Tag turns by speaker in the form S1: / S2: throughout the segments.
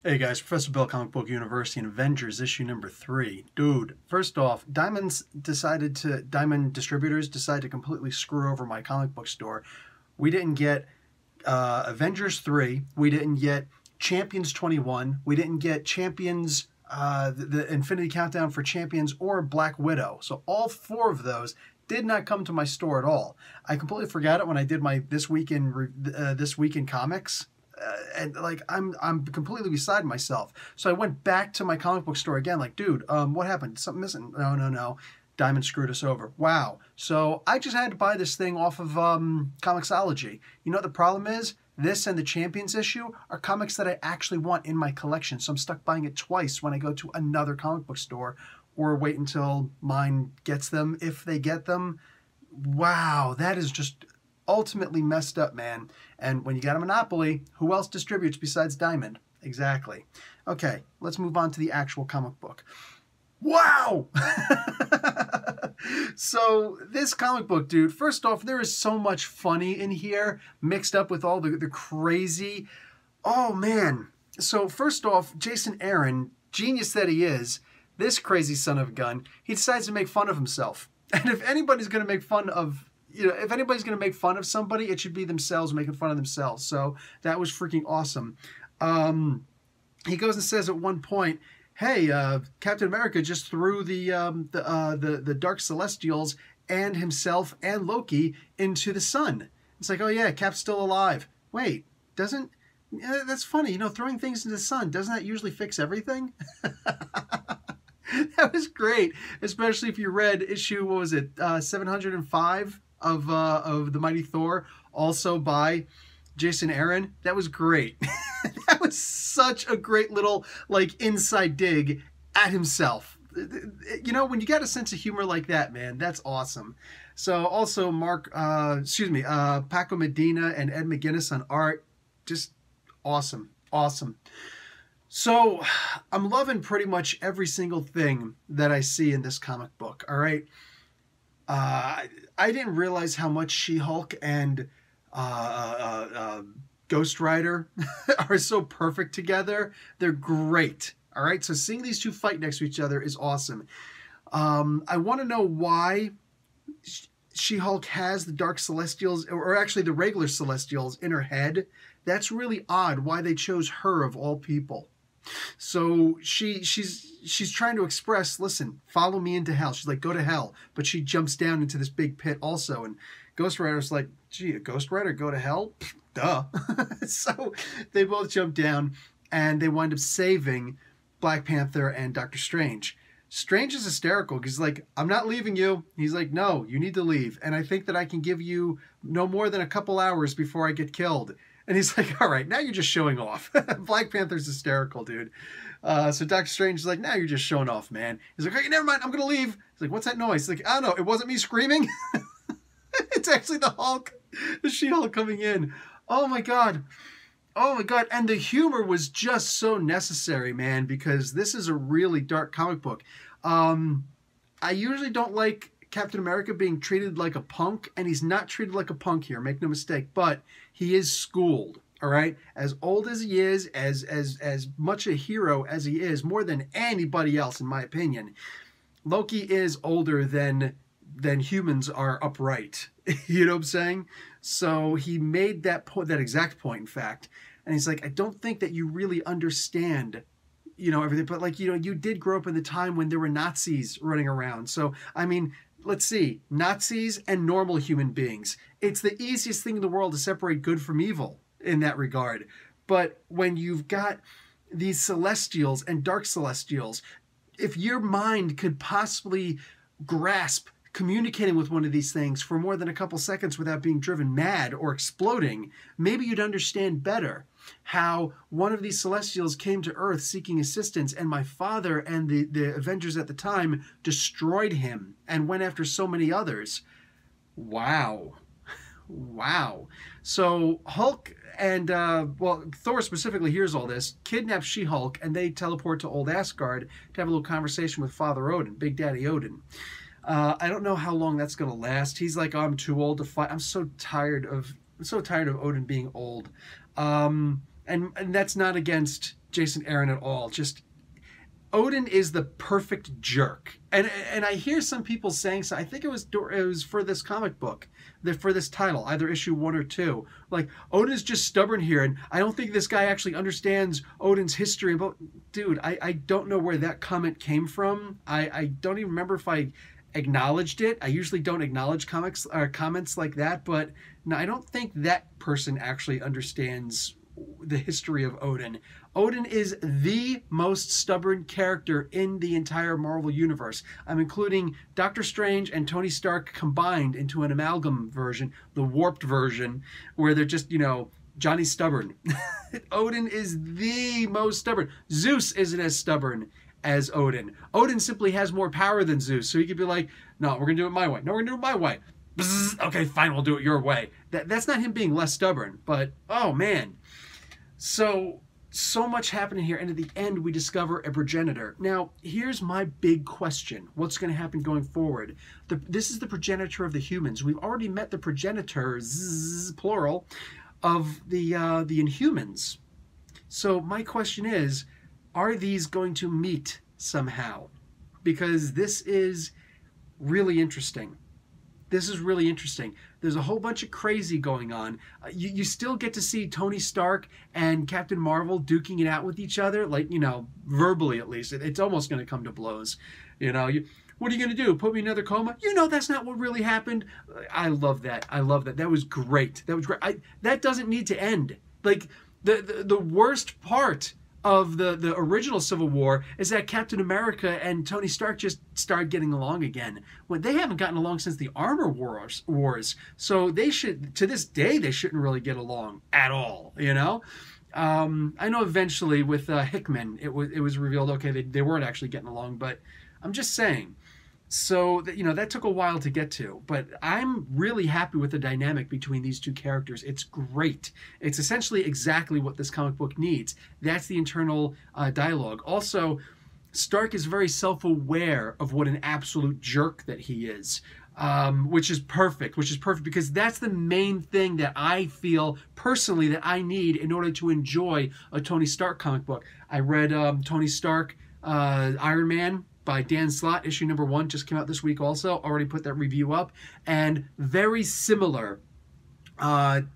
S1: Hey guys, Professor Bill, Comic Book University, and Avengers issue number 3. Dude, first off, Diamond Distributors decided to completely screw over my comic book store. We didn't get Avengers 3, we didn't get Champions 21, we didn't get Champions, the Infinity Countdown for Champions, or Black Widow. So all 4 of those did not come to my store at all. I completely forgot it when I did my This Week in Comics. And like I'm completely beside myself. So I went back to my comic book store again, like, dude, what happened? Something missing? No. Diamond screwed us over. Wow. So I just had to buy this thing off of Comixology. You know what the problem is? This and the Champions issue are comics that I actually want in my collection. So I'm stuck buying it twice when I go to another comic book store or wait until mine gets them, if they get them. Wow, that is just ultimately messed up, man. And when you got a monopoly, who else distributes besides Diamond? Exactly. Okay, let's move on to the actual comic book. Wow! So this comic book, dude, first off, there is so much funny in here mixed up with all the crazy. Oh, man. So first off, Jason Aaron, genius that he is, this crazy son of a gun, he decides to make fun of himself. And if anybody's going to make fun of if anybody's going to make fun of somebody, it should be themselves making fun of themselves. So that was freaking awesome. He goes and says at one point, hey, Captain America just threw the Dark Celestials and himself and Loki into the sun. It's like, oh yeah, Cap's still alive. Wait, that's funny. Throwing things into the sun, doesn't that usually fix everything? That was great, especially if you read issue, 705? Of the Mighty Thor, also by Jason Aaron. That was great. That was such a great little inside dig at himself. When you got a sense of humor like that, man, that's awesome. So also Paco Medina and Ed McGuinness on art, just awesome. So I'm loving pretty much every single thing that I see in this comic book. All right. I didn't realize how much She-Hulk and Ghost Rider are so perfect together. They're great. All right, so seeing these two fight next to each other is awesome. I want to know why She-Hulk has the Dark Celestials, or actually the regular Celestials, in her head. That's really odd why they chose her of all people. So she's trying to express, listen, follow me into hell. She's like, go to hell. But she jumps down into this big pit also. And Ghost Rider's like, gee, a Ghost Rider go to hell? Duh. So they both jump down and they wind up saving Black Panther and Doctor Strange. Strange is hysterical because he's like, I'm not leaving you. He's like, no, you need to leave. And I think that I can give you no more than a couple hours before I get killed. And he's like, all right, now you're just showing off. Black Panther's hysterical, dude. So Doctor Strange is like, now you're just showing off, man. He's like, okay, never mind, I'm going to leave. He's like, what's that noise? He's like, I don't know, it wasn't me screaming. It's actually the Hulk, the She-Hulk coming in. Oh my God. Oh my God. And the humor was just so necessary, man, because this is a really dark comic book. I usually don't like Captain America being treated like a punk, and he's not treated like a punk here, make no mistake, but he is schooled, all right? As old as he is, as much a hero as he is, more than anybody else, in my opinion, Loki is older than humans are upright. You know what I'm saying? So he made that exact point, in fact, and he's like, I don't think that you really understand everything, but you did grow up in the time when there were Nazis running around. So, I mean, let's see, Nazis and normal human beings. It's the easiest thing in the world to separate good from evil in that regard. But when you've got these Celestials and Dark Celestials, if your mind could possibly grasp communicating with one of these things for more than a couple seconds without being driven mad or exploding, maybe you'd understand better how one of these Celestials came to Earth seeking assistance, and my father and the Avengers at the time destroyed him and went after so many others. Wow. Wow. So Hulk and, Thor specifically hears all this, kidnaps She-Hulk, and they teleport to old Asgard to have a little conversation with Father Odin, Big Daddy Odin. I don't know how long that's going to last. He's like, oh, I'm too old to fight. I'm so tired of Odin being old. And that's not against Jason Aaron at all. Just Odin is the perfect jerk, and I hear some people saying so. I think it was for this comic book, for this title, either issue 1 or 2. Like, Odin is just stubborn here, and I don't think this guy actually understands Odin's history. But dude, I don't know where that comment came from. I don't even remember if I acknowledged it. I usually don't acknowledge comics or comments like that, but no, I don't think that person actually understands the history of Odin. Odin is the most stubborn character in the entire Marvel Universe. I'm including Doctor Strange and Tony Stark combined into an amalgam version, the warped version, where they're just, you know, Johnny Stubborn. Odin is the most stubborn. Zeus isn't as stubborn as Odin. Odin simply has more power than Zeus, so he could be like, no, we're going to do it my way. No, we're going to do it my way. Bzz, okay, fine, we'll do it your way. That's not him being less stubborn, but, oh, man. So much happening here, and at the end we discover a progenitor. Now, here's my big question. What's going to happen going forward? This is the progenitor of the humans. We've already met the progenitors, plural, of the Inhumans. So my question is, are these going to meet somehow? Because this is really interesting. This is really interesting. There's a whole bunch of crazy going on. You still get to see Tony Stark and Captain Marvel duking it out with each other, like, you know, verbally at least. It's almost going to come to blows. You know, what are you going to do? Put me in another coma? You know, that's not what really happened. I love that. I love that. That was great. That was great. That doesn't need to end. Like, the worst part of the original Civil War is that Captain America and Tony Stark just started getting along again. Well, they haven't gotten along since the Armor Wars. So they should, to this day, they shouldn't really get along at all, you know? I know eventually with Hickman, it was revealed, okay, they weren't actually getting along, but I'm just saying. So, you know, that took a while to get to, but I'm really happy with the dynamic between these two characters. It's great. It's essentially exactly what this comic book needs. That's the internal dialogue. Also, Stark is very self-aware of what an absolute jerk that he is, which is perfect, because that's the main thing that I feel personally that I need in order to enjoy a Tony Stark comic book. I read Tony Stark, Iron Man, by Dan Slott, issue number 1, just came out this week also. Already put that review up. And very similar,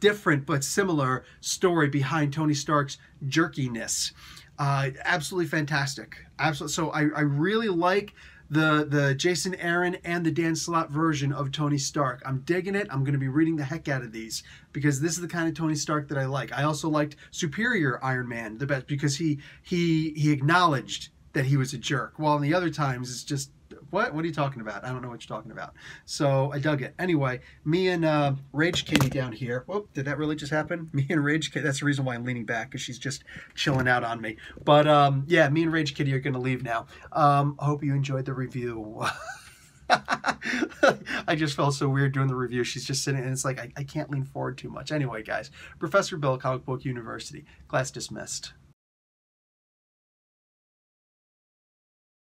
S1: different but similar story behind Tony Stark's jerkiness. Absolutely fantastic. Absolutely. So I really like the Jason Aaron and the Dan Slott version of Tony Stark. I'm digging it. I'm going to be reading the heck out of these because this is the kind of Tony Stark that I like. I also liked Superior Iron Man the best because he acknowledged that he was a jerk, while in the other times it's just, what are you talking about? I don't know what you're talking about. So I dug it. Anyway, me and Rage Kitty down here. Whoop, did that really just happen? Me and Rage Kitty, that's the reason why I'm leaning back, because she's just chilling out on me. But yeah, me and Rage Kitty are going to leave now. I hope you enjoyed the review. I just felt so weird doing the review. She's just sitting, and it's like, I can't lean forward too much. Anyway, guys, Professor Bill, Comic Book University. Class dismissed.